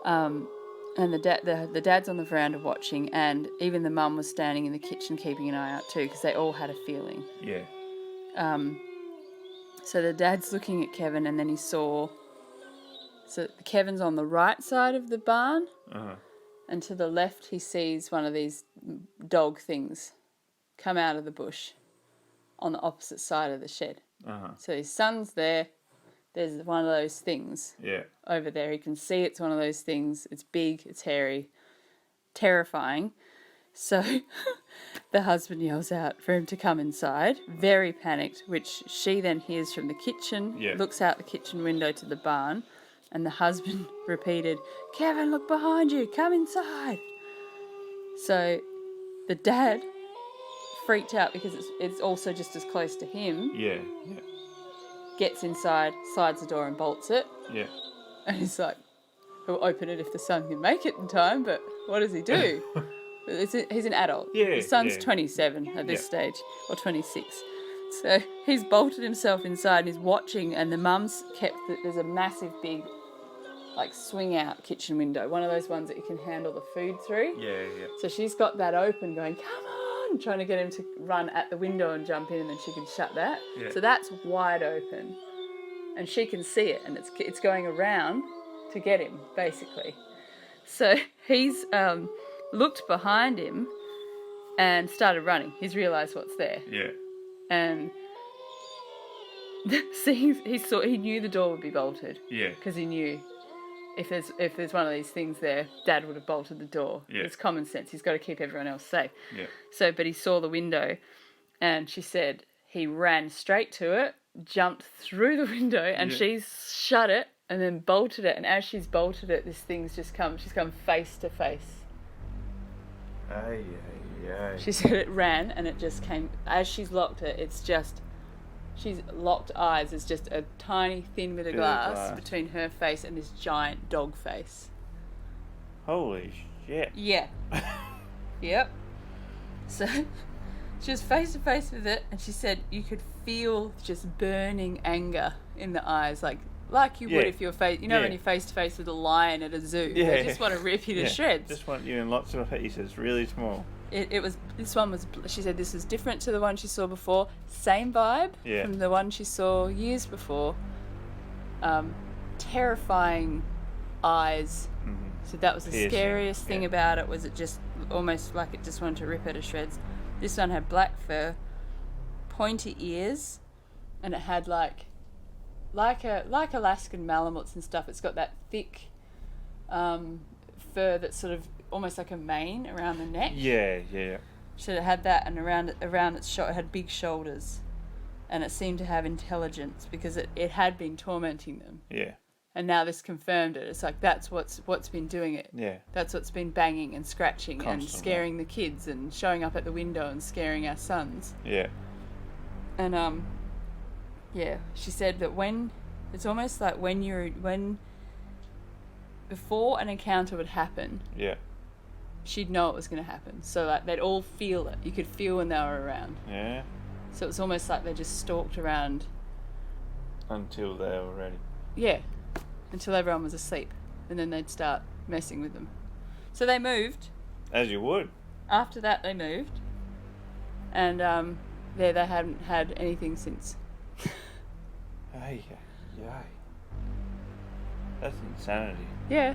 And the dad's on the veranda watching, and even the mum was standing in the kitchen keeping an eye out too, because they all had a feeling. Yeah. So the dad's looking at Kevin, and then he saw. So Kevin's on the right side of the barn. And to the left, he sees one of these dog things come out of the bush on the opposite side of the shed. So his son's there. There's one of those things over there. He can see it's one of those things. It's big, it's hairy, terrifying. So the husband yells out for him to come inside, very panicked, which she then hears from the kitchen, looks out the kitchen window to the barn. And the husband repeated, "Kevin, look behind you, come inside." So the dad freaked out because it's also just as close to him. Yeah. Gets inside, slides the door and bolts it. Yeah. And he's like, he'll open it if the son can make it in time, but what does he do? He's an adult. Yeah. The son's 27 at this stage, or 26. So he's bolted himself inside and he's watching, and the mum's there's a massive big, like, swing out kitchen window, one of those ones that you can handle the food through. Yeah. So she's got that open going, come on, trying to get him to run at the window and jump in, and then she can shut that. Yeah. So that's wide open. And she can see it, and it's going around to get him, basically. So he's looked behind him and started running. He's realised what's there. Yeah. And he knew the door would be bolted. Yeah. Because he knew if there's one of these things there, Dad would have bolted the door. Yeah. It's common sense. He's got to keep everyone else safe. Yeah. So, but he saw the window, and she said he ran straight to it, jumped through the window, and she's shut it and then bolted it. And as she's bolted it, this thing's she's come face to face. Aye. She said it ran, and it just came, as she's locked it, she's locked eyes. It's just a tiny thin bit of glass between her face and this giant dog face. Holy shit. Yeah. Yep. So she was face to face with it, and she said you could feel just burning anger in the eyes, like you would if you're when you're face to face with a lion at a zoo. Yeah. They just want to rip you to shreds. Just want you in lots of pieces, really small. This one was, she said this was different to the one she saw before. Same vibe from the one she saw years before. Terrifying eyes. Mm-hmm. So that was the scariest thing about it, was it just almost like it just wanted to rip her to shreds. This one had black fur, pointy ears, and it had like Alaskan Malamuts and stuff. It's got that thick fur that's sort of almost like a mane around the neck. Yeah. So it had that, and around its it had big shoulders, and it seemed to have intelligence because it had been tormenting them. Yeah. And now this confirmed it. It's like that's what's been doing it. Yeah. That's what's been banging and scratching Constantly. And scaring the kids and showing up at the window and scaring our sons. Yeah. And she said that it's almost like when before an encounter would happen. Yeah. She'd know it was going to happen. So like they'd all feel it. You could feel when they were around. Yeah. So it was almost like they just stalked around. Until they were ready. Yeah. Until everyone was asleep. And then they'd start messing with them. So they moved. As you would. After that they moved. And they hadn't had anything since. Ay. That's insanity. Yeah.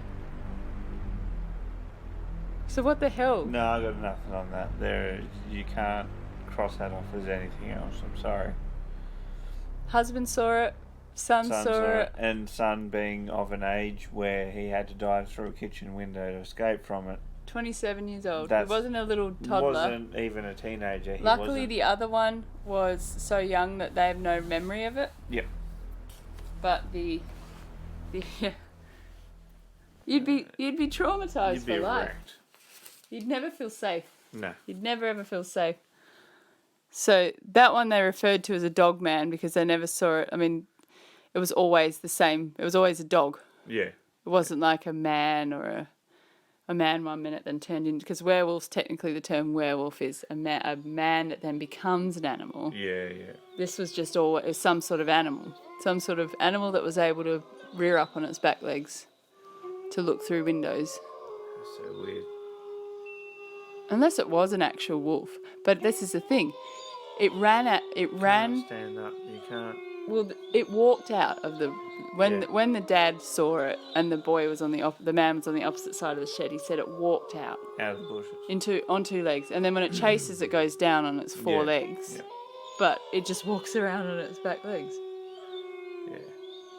So what the hell? No, I got nothing on that. You can't cross that off as anything else. I'm sorry. Husband saw it. Son saw it. And son being of an age where he had to dive through a kitchen window to escape from it. 27 years old. He wasn't a little toddler. Wasn't even a teenager. Luckily, the other one was so young that they have no memory of it. Yep. But you'd be traumatized for life. Wrecked. You'd never feel safe. No. You'd never ever feel safe. So that one they referred to as a dog man because they never saw it. I mean, it was always the same. It was always a dog. Yeah. It wasn't like a man or a man 1 minute then turned into, because werewolves, technically the term werewolf is a man that then becomes an animal. Yeah. This was just always some sort of animal. Some sort of animal that was able to rear up on its back legs to look through windows. That's so weird. Unless it was an actual wolf. But this is the thing. It ran. Can't stand up. You can't. Well, it walked out of the when the dad saw it and the boy was the man was on the opposite side of the shed. He said it walked out of the bushes on two legs, and then when it chases, it goes down on its four legs. Yeah. But it just walks around on its back legs. Yeah.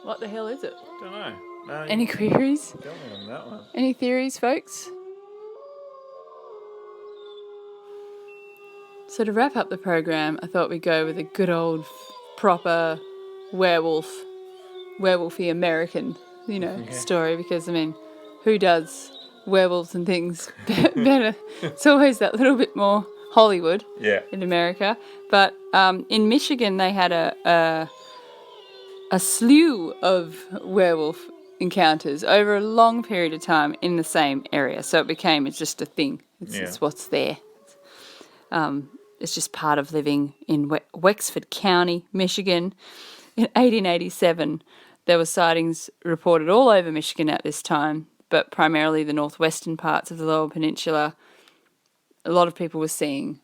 What the hell is it? Don't know. No. Any queries? Tell me on that one. Any theories, folks? So to wrap up the program, I thought we'd go with a good old proper werewolfy American, story, because I mean, who does werewolves and things better? It's always that little bit more Hollywood in America. But in Michigan, they had a slew of werewolf encounters over a long period of time in the same area. So it's just a thing. It's what's there. it's just part of living in Wexford County, Michigan. In 1887, there were sightings reported all over Michigan at this time, but primarily the northwestern parts of the Lower Peninsula. A lot of people were seeing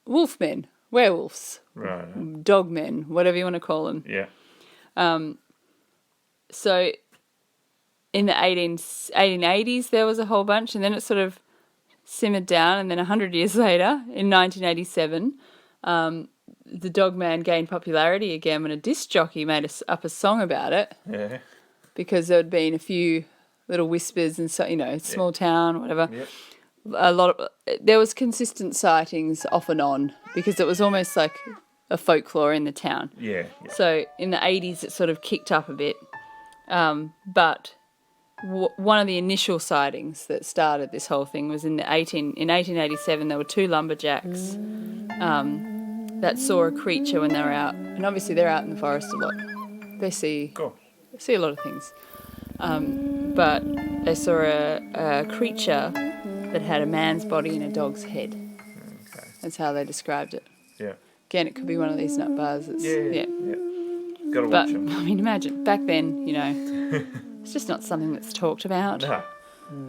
wolfmen, werewolves, Right. dogmen, whatever you want to call them. Yeah. So in the 1880s, there was a whole bunch, and then it sort of simmered down, and then 100 years later, in 1987, the Dogman gained popularity again when a disc jockey made up a song about it. Yeah. Because there had been a few little whispers and, so, you know, small town, whatever. Yeah. There was consistent sightings off and on because it was almost like a folklore in the town. Yeah. So in the 80s, it sort of kicked up a bit. But one of the initial sightings that started this whole thing was in 1887. There were two lumberjacks that saw a creature when they were out, and obviously they're out in the forest a lot. They see a lot of things, but they saw a creature that had a man's body and a dog's head. Okay. That's how they described it. Yeah. Again, it could be one of these nut bars. Yeah. Gotta watch them. I mean, imagine back then, you know, it's just not something that's talked about. No.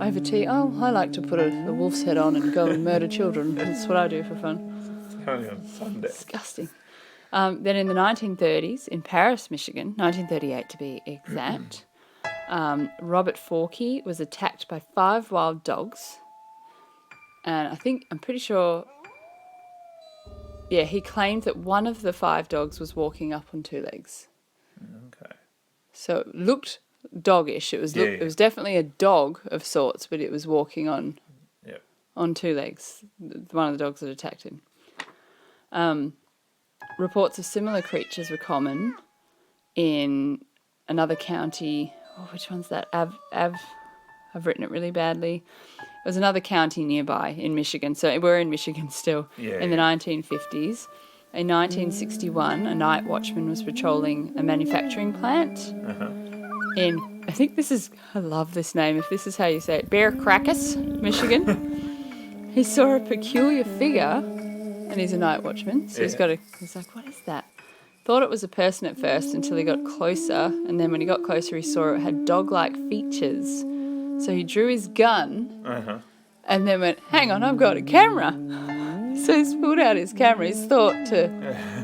Over tea. Oh, I like to put a wolf's head on and go and murder children. That's what I do for fun. Only on Sunday. Disgusting. Then in the 1930s, in Paris, Michigan, 1938 to be exact, Robert Forkey was attacked by 5 wild dogs. And I'm pretty sure, he claimed that one of the 5 dogs was walking up on 2 legs. Okay. So it looked doggish. It was definitely a dog of sorts, but it was walking on 2 legs. One of the dogs that attacked him. Reports of similar creatures were common in another county. Oh, which one's that? I've written it really badly. It was another county nearby in Michigan. So we're in Michigan still. In the 1950s. In 1961, a night watchman was patrolling a manufacturing plant in, I love this name, if this is how you say it, Bear Crackus, Michigan. He saw a peculiar figure, and he's a night watchman, so he's like, what is that? Thought it was a person at first until he got closer, and then when he got closer, he saw it had dog-like features. So he drew his gun and then went, hang on, I've got a camera. So he's pulled out his camera. He's thought to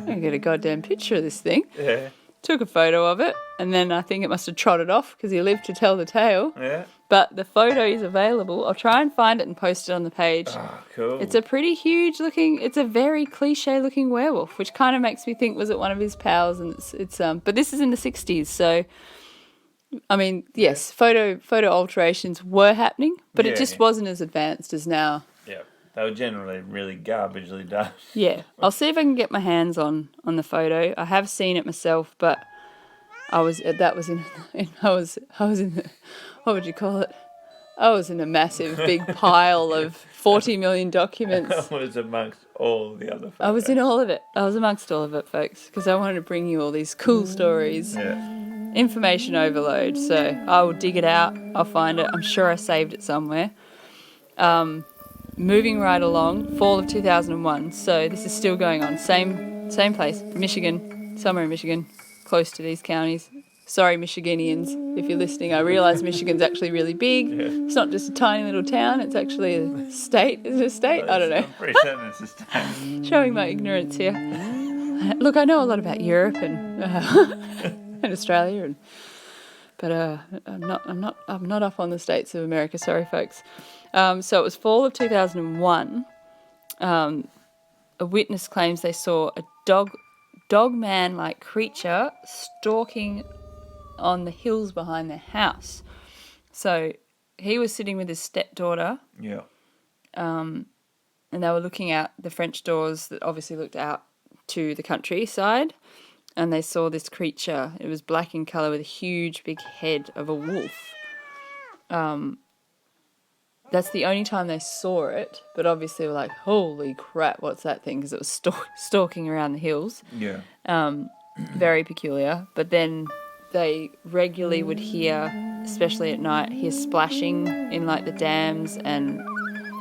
get a goddamn picture of this thing. Yeah. Took a photo of it, and then I think it must have trotted off because he lived to tell the tale. Yeah. But the photo is available. I'll try and find it and post it on the page. Oh, cool. It's a pretty huge looking, it's a very cliche looking werewolf, which kind of makes me think, was it one of his pals? And it's but this is in the 60s, so I mean, yes, photo alterations were happening, but it just wasn't as advanced as now. Yeah, they were generally really garbagely done. Yeah, I'll see if I can get my hands on the photo. I have seen it myself, but I was in the, what would you call it? I was in a massive big pile of 40 million documents. I was amongst all the other photos. I was in all of it. I was amongst all of it, folks, because I wanted to bring you all these cool stories. Yeah. Information overload. So I will dig it out. I'll find it. I'm sure I saved it somewhere. Moving right along, fall of 2001. So this is still going on. Same place, Michigan, somewhere in Michigan, close to these counties. Sorry, Michiganians, if you're listening. I realise Michigan's actually really big. Yeah. It's not just a tiny little town. It's actually a state. Is it a state? I don't know. I'm pretty certain it's a state. Showing my ignorance here. Look, I know a lot about Europe and and Australia, but I'm not up on the states of America. Sorry, folks. So it was fall of 2001. A witness claims they saw a dogman-like creature stalking on the hills behind their house. So he was sitting with his stepdaughter. Yeah. And they were looking out the French doors that obviously looked out to the countryside. And they saw this creature. It was black in colour with a huge big head of a wolf. That's the only time they saw it. But obviously were like, holy crap, what's that thing? Because it was stalking around the hills. Yeah. Very peculiar. But then they regularly would hear, especially at night, splashing in like the dams and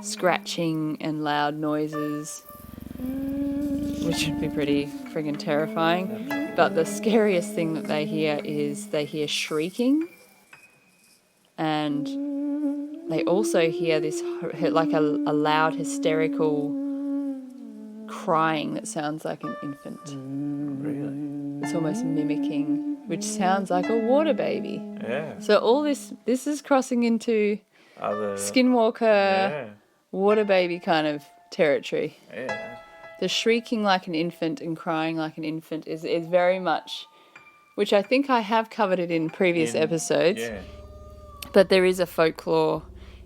scratching and loud noises. which would be pretty friggin' terrifying. But the scariest thing that they hear is they hear shrieking, and they also hear this like a loud hysterical crying that sounds like an infant. Really? It's almost mimicking, which sounds like a water baby. Yeah. So all this is crossing into Other skinwalker, water baby kind of territory. Yeah. The shrieking like an infant and crying like an infant is very much, which I think I have covered it in previous episodes. Yeah. But there is a folklore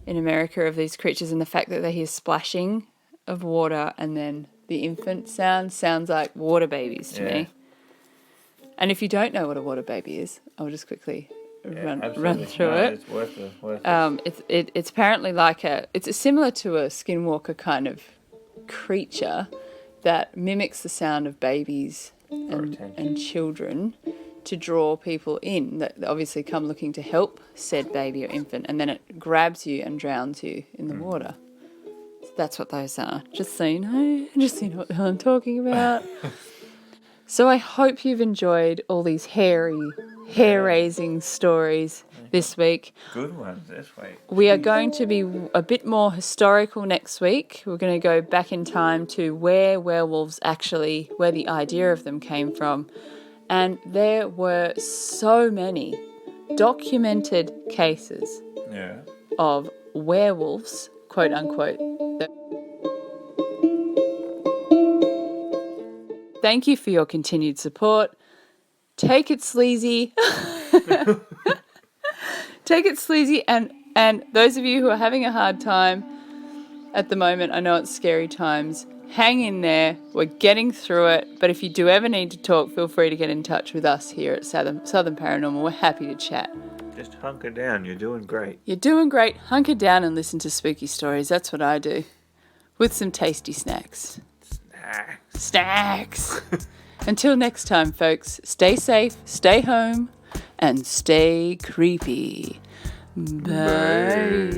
in America of these creatures, and the fact that they hear splashing of water and then the infant sounds like water babies to me. And if you don't know what a water baby is, I'll just quickly run through it. It's worth it. It's apparently like it's similar to a skinwalker kind of creature that mimics the sound of babies and children to draw people in that obviously come looking to help said baby or infant, and then it grabs you and drowns you in the water. So that's what those are. Just so you know what the hell I'm talking about. So I hope you've enjoyed all these hair-raising stories this week. Good ones this week. We are going to be a bit more historical next week. We're going to go back in time to where werewolves actually, where the idea of them came from. And there were so many documented cases of werewolves, quote unquote. Thank you for your continued support. Take it sleazy. Take it sleazy. And those of you who are having a hard time at the moment, I know it's scary times, hang in there. We're getting through it. But if you do ever need to talk, feel free to get in touch with us here at Southern Paranormal. We're happy to chat. Just hunker down. You're doing great. You're doing great. Hunker down and listen to spooky stories. That's what I do. With some tasty snacks. Snacks. Until next time, folks, stay safe, stay home, and stay creepy. Bye.